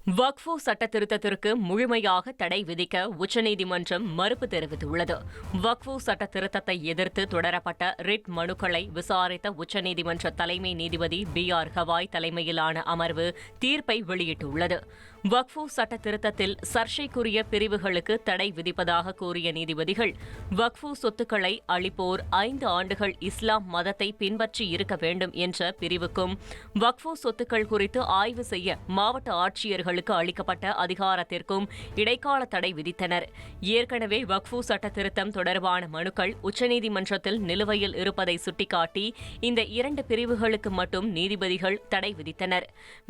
வக்ஃபு சட்ட திருத்தத்திற்கு முழுமையாக தடை விதிக்க உச்சநீதிமன்றம் மறுப்பு தெரிவித்துள்ளது. வக்ஃபு சட்ட திருத்தத்தை எதிர்த்து தொடரப்பட்ட ரிட் மனுக்களை விசாரித்த உச்சநீதிமன்ற தலைமை நீதிபதி B.R. கவாய் தலைமையிலான அமர்வு தீர்ப்பை வெளியிட்டுள்ளது. வக்ஃபு சட்ட திருத்தத்தில் சர்ச்சைக்குரிய பிரிவுகளுக்கு தடை விதிப்பதாக கூறிய நீதிபதிகள், வக்ஃபு சொத்துக்களை அளிப்போர் 5 ஆண்டுகள் இஸ்லாம் மதத்தை பின்பற்றி இருக்க வேண்டும் என்ற பிரிவுக்கும், வக்ஃபு சொத்துக்கள் குறித்து ஆய்வு செய்ய மாவட்ட ஆட்சியர்கள் அளிக்கப்பட்ட அதிகாரத்திற்கும் இடைக்கால தடை விதித்தனர். ஏற்கனவே வக்ஃபு சட்ட திருத்தம் தொடர்பான மனுக்கள் உச்சநீதிமன்றத்தில் நிலுவையில் இருப்பதை சுட்டிக்காட்டி இந்த 2 பிரிவுகளுக்கு மட்டும் நீதிபதிகள் தடை விதித்தனர்.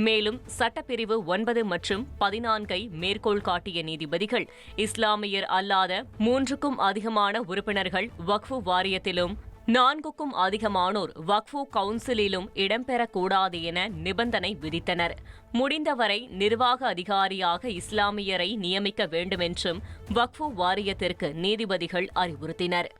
மேலும் சட்டப்பிரிவு 9 மற்றும் 14 மேற்கோள் காட்டிய நீதிபதிகள், இஸ்லாமியர் அல்லாத 3க்கும் அதிகமான உறுப்பினர்கள் வக்ஃபு வாரியத்திலும் 4க்கும் அதிகமானோர் வக்ஃபு கவுன்சிலிலும் இடம்பெறக்கூடாது என நிபந்தனை விதித்தனர். முடிந்தவரை நிர்வாக அதிகாரியாக இஸ்லாமியரை நியமிக்க வேண்டுமென்றும் வக்ஃபு வாரியத்திற்கு நீதிபதிகள் அறிவுறுத்தினர்.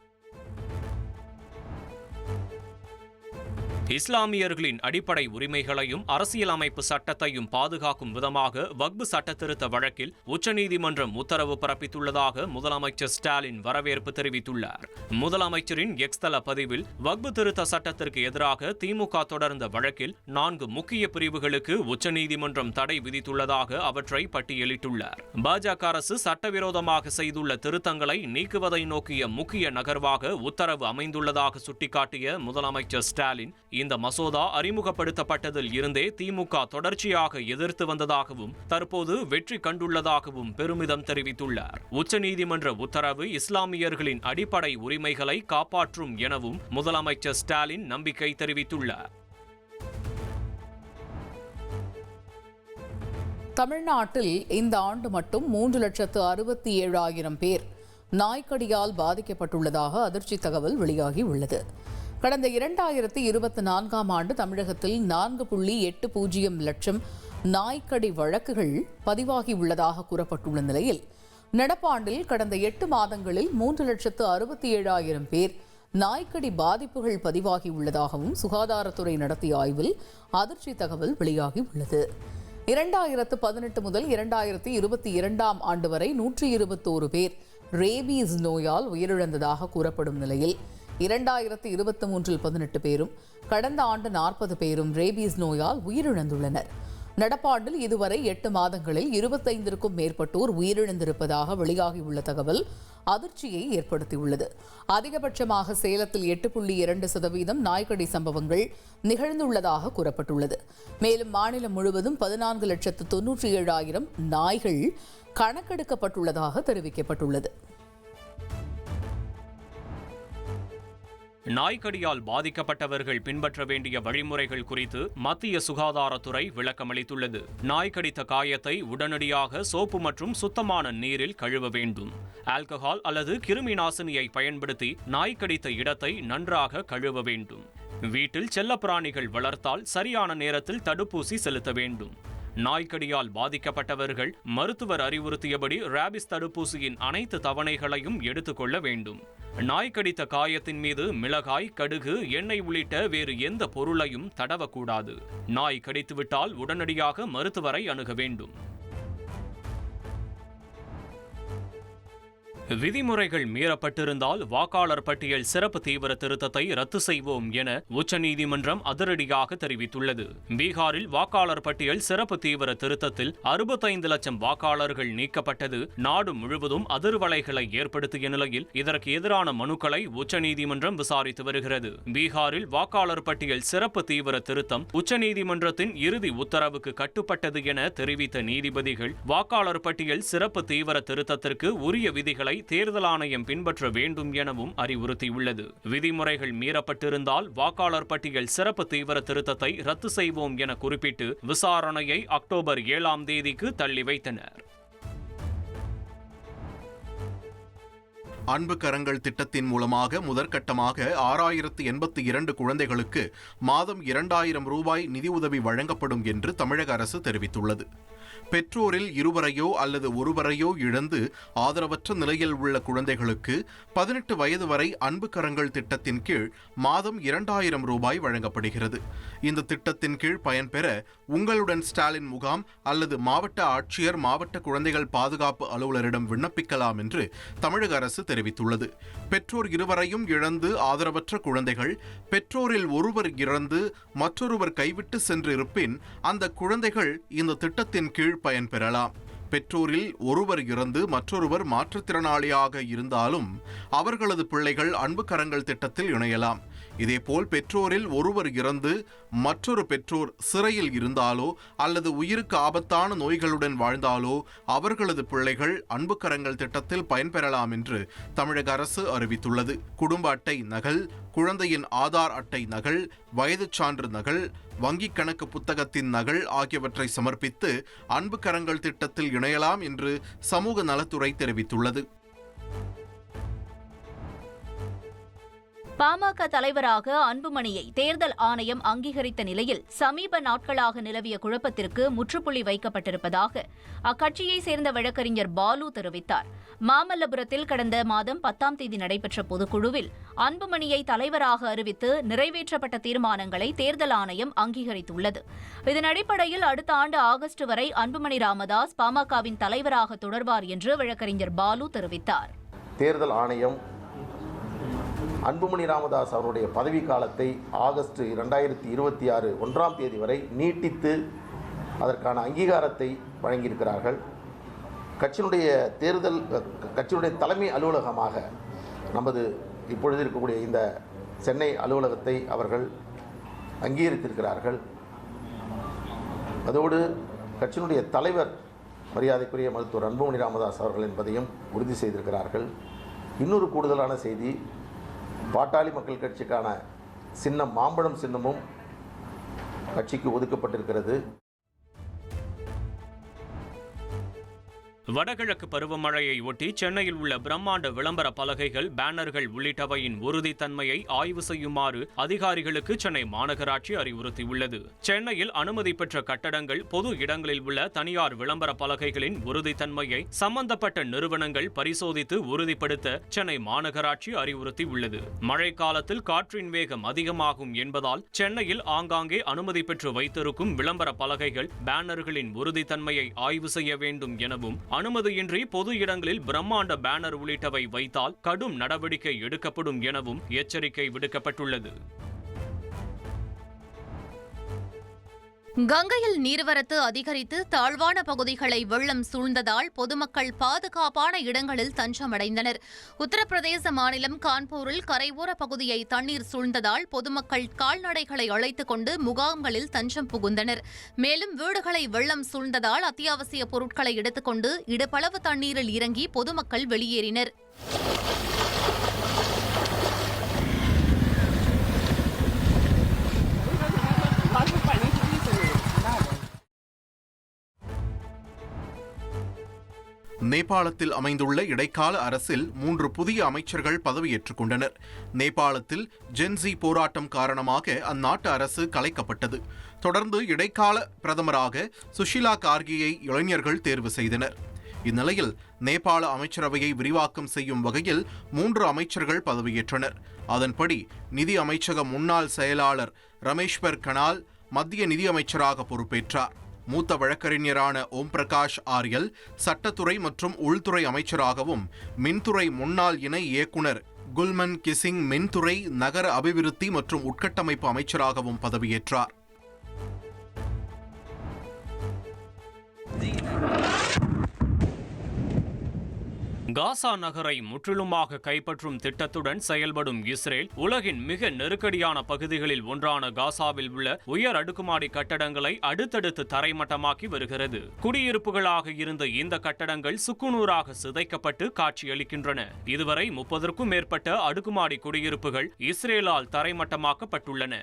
இஸ்லாமியர்களின் அடிப்படை உரிமைகளையும் அரசியலமைப்பு சட்டத்தையும் பாதுகாக்கும் விதமாக வக்ஃபு சட்டத்திருத்த வழக்கில் உச்சநீதிமன்றம் உத்தரவு பிறப்பித்துள்ளதாக முதலமைச்சர் ஸ்டாலின் வரவேற்பு தெரிவித்துள்ளார். முதலமைச்சரின் எக்ஸ் தள பதிவில், வக்ஃபு திருத்த சட்டத்திற்கு எதிராக திமுக தொடர்ந்த வழக்கில் 4 முக்கிய பிரிவுகளுக்கு உச்சநீதிமன்றம் தடை விதித்துள்ளதாக அவற்றை பட்டியலிட்டுள்ளார். பாஜக அரசு சட்டவிரோதமாக செய்துள்ள திருத்தங்களை நீக்குவதை நோக்கிய முக்கிய நகர்வாக உத்தரவு அமைந்துள்ளதாக சுட்டிக்காட்டிய முதலமைச்சர் ஸ்டாலின், இந்த மசோதா அறிமுகப்படுத்தப்பட்டதில் இருந்தே திமுக தொடர்ச்சியாக எதிர்த்து வந்ததாகவும் தற்போது வெற்றி கண்டுள்ளதாகவும் பெருமிதம் தெரிவித்துள்ளார். உச்சநீதிமன்ற உத்தரவு இஸ்லாமியர்களின் அடிப்படை உரிமைகளை காப்பாற்றும் எனவும் முதலமைச்சர் ஸ்டாலின் நம்பிக்கை தெரிவித்துள்ளார். தமிழ்நாட்டில் இந்த ஆண்டு மட்டும் 3,67,000 பேர் நாய்க்கடியால் பாதிக்கப்பட்டுள்ளதாக அதிர்ச்சி தகவல் வெளியாகியுள்ளது. கடந்த 2024ஆம் ஆண்டு தமிழகத்தில் 4.80 லட்சம் நாய்க்கடி வழக்குகள் பதிவாகியுள்ளதாக கூறப்பட்டுள்ள நிலையில், நடப்பாண்டில் கடந்த 8 மாதங்களில் 3,67,000 பேர் நாய்க்கடி பாதிப்புகள் பதிவாகியுள்ளதாகவும் சுகாதாரத்துறை நடத்திய ஆய்வில் அதிர்ச்சி தகவல் வெளியாகியுள்ளது. 2018 முதல் 2022ஆம் ஆண்டு வரை 121 பேர் ரேபீஸ் நோயால் உயிரிழந்ததாக கூறப்படும் நிலையில், 2023இல் 18 பேரும், கடந்த ஆண்டு 40 பேரும் ரேபீஸ் நோயால் உயிரிழந்துள்ளனர். நடப்பாண்டில் இதுவரை 8 மாதங்களில் 25க்கும் மேற்பட்டோர் உயிரிழந்திருப்பதாக வெளியாகியுள்ள தகவல் அதிர்ச்சியை ஏற்படுத்தியுள்ளது. அதிகபட்சமாக சேலத்தில் 8.2% நாய்க்கடி சம்பவங்கள் நிகழ்ந்துள்ளதாக கூறப்பட்டுள்ளது. மேலும் மாநிலம் முழுவதும் 14,97,000 நாய்கள் கணக்கெடுக்கப்பட்டுள்ளதாக தெரிவிக்கப்பட்டுள்ளது. நாய்க்கடியால் பாதிக்கப்பட்டவர்கள் பின்பற்ற வேண்டிய வழிமுறைகள் குறித்து மத்திய சுகாதாரத்துறை விளக்கமளித்துள்ளது. நாய்க்கடித்த காயத்தை உடனடியாக சோப்பு மற்றும் சுத்தமான நீரில் கழுவ வேண்டும். ஆல்கஹால் அல்லது கிருமி நாசினியை பயன்படுத்தி நாய்க்கடித்த இடத்தை நன்றாக கழுவ வேண்டும். வீட்டில் செல்லப்பிராணிகள் வளர்த்தால் சரியான நேரத்தில் தடுப்பூசி செலுத்த வேண்டும். நாய்க்கடியால் பாதிக்கப்பட்டவர்கள் மருத்துவர் அறிவுறுத்தியபடி ரேபிஸ் தடுப்பூசியின் அனைத்து தவணைகளையும் எடுத்துக்கொள்ள வேண்டும். நாய்க்கடித்த காயத்தின் மீது மிளகாய், கடுகு, எண்ணெய் உள்ளிட்ட வேறு எந்த பொருளையும் தடவக்கூடாது. நாய் கடித்துவிட்டால் உடனடியாக மருத்துவரை அணுக வேண்டும். விதிமுறைகள் மீறப்பட்டிருந்தால் வாக்காளர் பட்டியல் சிறப்பு தீவிர திருத்தத்தை ரத்து செய்வோம் என உச்சநீதிமன்றம் அதிரடியாக தெரிவித்துள்ளது. பீகாரில் வாக்காளர் பட்டியல் சிறப்பு தீவிர திருத்தத்தில் 65 லட்சம் வாக்காளர்கள் நீக்கப்பட்டது நாடு முழுவதும் அதிர்வலைகளை ஏற்படுத்திய நிலையில் இதற்கு எதிரான மனுக்களை உச்சநீதிமன்றம் விசாரித்து வருகிறது. பீகாரில் வாக்காளர் பட்டியல் சிறப்பு தீவிர திருத்தம் உச்சநீதிமன்றத்தின் இறுதி உத்தரவுக்கு கட்டுப்பட்டது என தெரிவித்த நீதிபதிகள், வாக்காளர் பட்டியல் சிறப்பு தீவிர திருத்தத்திற்கு உரிய விதிகளை தேர்தல் ஆணையம் பின்பற்ற வேண்டும் எனவும் அறிவுறுத்தியுள்ளது. விதிமுறைகள் மீறப்பட்டிருந்தால் வாக்காளர் பட்டியல் சிறப்பு தீவிர திருத்தத்தை ரத்து செய்வோம் என குறிப்பிட்டு விசாரணையை அக்டோபர் 7ஆம் தேதிக்கு தள்ளி வைத்தனர். அன்பு கரங்கள் திட்டத்தின் மூலமாக முதற்கட்டமாக 6082 குழந்தைகளுக்கு மாதம் 2000 ரூபாய் நிதியுதவி வழங்கப்படும் என்று தமிழக அரசு தெரிவித்துள்ளது. பெற்றோரில் இருவரையோ அல்லது ஒருவரையோ இழந்து ஆதரவற்ற நிலையில் உள்ள குழந்தைகளுக்கு 18 வயது வரை அன்பு கரங்கள் திட்டத்தின் கீழ் மாதம் 2000 ரூபாய் வழங்கப்படுகிறது. இந்த திட்டத்தின் கீழ் பயன்பெற உங்களுடன் ஸ்டாலின் முகாம் அல்லது மாவட்ட ஆட்சியர், மாவட்ட குழந்தைகள் பாதுகாப்பு அலுவலரிடம் விண்ணப்பிக்கலாம் என்று தமிழக அரசு தெரிவித்துள்ளது. பெற்றோர் இருவரையும் இழந்து ஆதரவற்ற குழந்தைகள் பெற்றோரில் ஒருவர் இறந்து மற்றொருவர் கைவிட்டு சென்றிருப்பின் அந்த குழந்தைகள் இந்த திட்டத்தின் கீழ் பயன்பெறலாம். பெற்றோரில் ஒருவர் இறந்து மற்றொருவர் மாற்றுத்திறனாளியாக இருந்தாலும் அவர்களது பிள்ளைகள் அன்பு கரங்கள் திட்டத்தில் இணையலாம். இதேபோல் பெற்றோரில் ஒருவர் இறந்து மற்றொரு பெற்றோர் சிறையில் இருந்தாலோ அல்லது உயிருக்கு ஆபத்தான நோய்களுடன் வாழ்ந்தாலோ அவர்களது பிள்ளைகள் அன்பு கரங்கள் திட்டத்தில் பயன்பெறலாம் என்று தமிழக அரசு அறிவித்துள்ளது. குடும்ப அட்டை நகல், குழந்தையின் ஆதார் அட்டை நகல், வயது சான்று நகல், வங்கிக் கணக்கு புத்தகத்தின் நகல் ஆகியவற்றை சமர்ப்பித்து அன்பு கரங்கள் திட்டத்தில் இணையலாம் என்று சமூக நலத்துறை தெரிவித்துள்ளது. பாமக தலைவராக அன்புமணியை தேர்தல் ஆணையம் அங்கீகரித்த நிலையில் சமீப நாட்களாக நிலவிய குழப்பத்திற்கு முற்றுப்புள்ளி வைக்கப்பட்டிருப்பதாக அக்கட்சியை சேர்ந்த வழக்கறிஞர் பாலு தெரிவித்தார். மாமல்லபுரத்தில் கடந்த மாதம் 10ஆம் தேதி நடைபெற்ற பொதுக்குழுவில் அன்புமணியை தலைவராக அறிவித்து நிறைவேற்றப்பட்ட தீர்மானங்களை தேர்தல் ஆணையம் அங்கீகரித்துள்ளது. இதன் அடிப்படையில் அடுத்த ஆண்டு ஆகஸ்ட் வரை அன்புமணி ராமதாஸ் பாமகவின் தலைவராக தொடர்வார் என்று வழக்கறிஞர் பாலு தெரிவித்தார். தேர்தல் ஆணையம் அன்புமணி ராமதாஸ் அவருடைய பதவி காலத்தை ஆகஸ்ட் 2026 1ஆம் தேதி வரை நீட்டித்து அதற்கான அங்கீகாரத்தை வழங்கியிருக்கிறார்கள். கட்சியினுடைய தலைமை அலுவலகமாக நமது இப்பொழுது இருக்கக்கூடிய இந்த சென்னை அலுவலகத்தை அவர்கள் அங்கீகரித்திருக்கிறார்கள். அதோடு கட்சியினுடைய தலைவர் மரியாதைக்குரிய மருத்துவர் அன்புமணி ராமதாஸ் அவர்கள் என்பதையும் உறுதி செய்திருக்கிறார்கள். இன்னொரு கூடுதலான செய்தி, பாட்டாளி மக்கள் கட்சிக்கான சின்னம் மாம்பழம் சின்னமும் கட்சிக்கு ஒதுக்கப்பட்டிருக்கிறது. வடகிழக்கு பருவமழையை ஒட்டி சென்னையில் உள்ள பிரம்மாண்ட விளம்பர பலகைகள், பேனர்கள் உள்ளிட்டவையின் உறுதித்தன்மையை ஆய்வு செய்யுமாறு அதிகாரிகளுக்கு சென்னை மாநகராட்சி அறிவுறுத்தியுள்ளது. சென்னையில் அனுமதி பெற்ற கட்டடங்கள், பொது இடங்களில் உள்ள தனியார் விளம்பர பலகைகளின் உறுதித்தன்மையை சம்பந்தப்பட்ட நிறுவனங்கள் பரிசோதித்து உறுதிப்படுத்த சென்னை மாநகராட்சி அறிவுறுத்தியுள்ளது. மழைக்காலத்தில் காற்றின் வேகம் அதிகமாகும் என்பதால் சென்னையில் ஆங்காங்கே அனுமதி பெற்று வைத்திருக்கும் விளம்பர பலகைகள், பேனர்களின் உறுதித்தன்மையை ஆய்வு செய்ய வேண்டும் எனவும், அனுமதியின்றி பொது இடங்களில் பிரம்மாண்ட பேனர் உள்ளிட்டவை வைத்தால் கடும் நடவடிக்கை எடுக்கப்படும் எனவும் எச்சரிக்கை விடுக்கப்பட்டுள்ளது. கங்கையில் நீர்வரத்து அதிகரித்து தாழ்வான பகுதிகளை வெள்ளம் சூழ்ந்ததால் பொதுமக்கள் பாதுகாப்பான இடங்களில் தஞ்சமடைந்தனர். உத்தரப்பிரதேச மாநிலம் கான்பூரில் கரையோர பகுதியை தண்ணீர் சூழ்ந்ததால் பொதுமக்கள் கால்நடைகளை அழைத்துக் கொண்டு முகாம்களில் தஞ்சம் புகுந்தனர். மேலும் வீடுகளை வெள்ளம் சூழ்ந்ததால் அத்தியாவசிய பொருட்களை எடுத்துக்கொண்டு இடுப்பளவு தண்ணீரில் இறங்கி பொதுமக்கள் வெளியேறினர். நேபாளத்தில் அமைந்துள்ள இடைக்கால அரசில் 3 புதிய அமைச்சர்கள் பதவியேற்றுக் கொண்டனர். நேபாளத்தில் ஜென்சி போராட்டம் காரணமாக அந்நாட்டு அரசு கலைக்கப்பட்டது. தொடர்ந்து இடைக்கால பிரதமராக சுஷிலா கார்கியை இளைஞர்கள் தேர்வு செய்தனர். இந்நிலையில் நேபாள அமைச்சரவையை விரிவாக்கம் செய்யும் வகையில் 3 அமைச்சர்கள் பதவியேற்றனர். அதன்படி நிதி அமைச்சக முன்னாள் செயலாளர் ரமேஷ்வர் கனால் மத்திய நிதியமைச்சராக பொறுப்பேற்றார். மூத்த வழக்கறிஞரான ஓம் பிரகாஷ் ஆரியல் சட்டத்துறை மற்றும் உள்துறை அமைச்சராகவும், மின்துறை முன்னாள் இணை இயக்குனர் குல்மன் கிசிங் மின்துறை, நகர அபிவிருத்தி மற்றும் உட்கட்டமைப்பு அமைச்சராகவும் பதவியேற்றார். காசா நகரை முற்றிலுமாக கைப்பற்றும் திட்டத்துடன் செயல்படும் இஸ்ரேல் உலகின் மிக நெருக்கடியான பகுதிகளில் ஒன்றான காசாவில் உள்ள உயர் அடுக்குமாடி கட்டடங்களை அடுத்தடுத்து தரைமட்டமாக்கி வருகிறது. குடியிருப்புகளாக இருந்த இந்த கட்டடங்கள் சுக்குநூறாக சிதைக்கப்பட்டு காட்சியளிக்கின்றன. இதுவரை 30க்கும் மேற்பட்ட அடுக்குமாடி குடியிருப்புகள் இஸ்ரேலால் தரைமட்டமாக்கப்பட்டுள்ளன.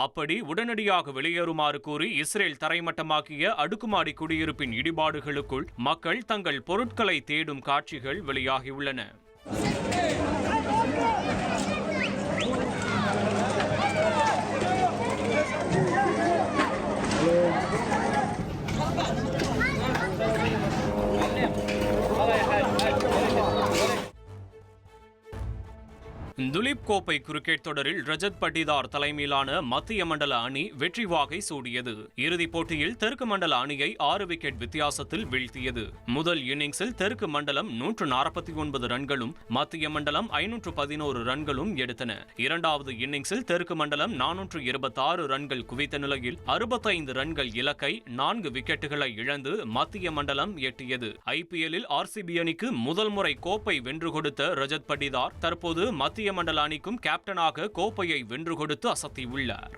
அப்படி உடனடியாக வெளியேறுமாறு கூறி இஸ்ரேல் தரைமட்டமாக்கிய அடுக்குமாடி குடியிருப்பின் இடிபாடுகளுக்குள் மக்கள் தங்கள் பொருட்களை தேடும் காட்சிகள் வெளியாகியுள்ளன. துலீப் கோப்பை கிரிக்கெட் தொடரில் ரஜத் பட்டிதார் தலைமையிலான மத்திய மண்டல அணி வெற்றி வாகை சூடியது. இறுதிப் போட்டியில் தெற்கு மண்டல அணியை 6 விக்கெட் வித்தியாசத்தில் வீழ்த்தியது. முதல் இன்னிங்ஸில் தெற்கு மண்டலம் 149 ரன்களும் மத்திய மண்டலம் 511 ரன்களும் எடுத்தன. இரண்டாவது இன்னிங்ஸில் தெற்கு மண்டலம் 426 ரன்கள் குவித்த நிலையில் 65 ரன்கள் இலக்கை 4 விக்கெட்டுகளை இழந்து மத்திய மண்டலம் எட்டியது. IPL-இல் RCB அணிக்கு முதல் முறை கோப்பை வென்று கொடுத்த ரஜத் பட்டிதார் தற்போது மத்திய மண்டல அணிக்கும் கேப்டனாக கோப்பையை வென்று கொடுத்து அசத்தியுள்ளார்.